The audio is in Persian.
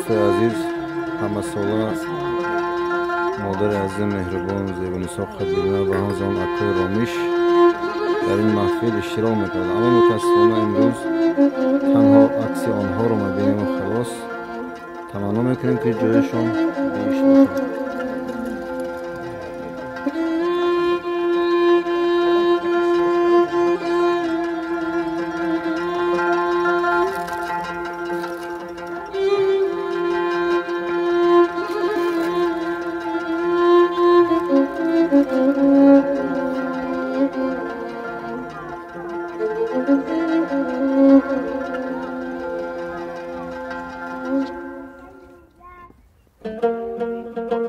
دوستای عزیز همه ساله مادر عزیز مهربان زیبانیسا قدیمه و همزمان اکای رامیش در این محفل اشتراک میکرد، اما متاسفانه امروز تنها عکس آنها رو میبینیم و خلاص. تمنا میکنیم که جایشون بیش باشه.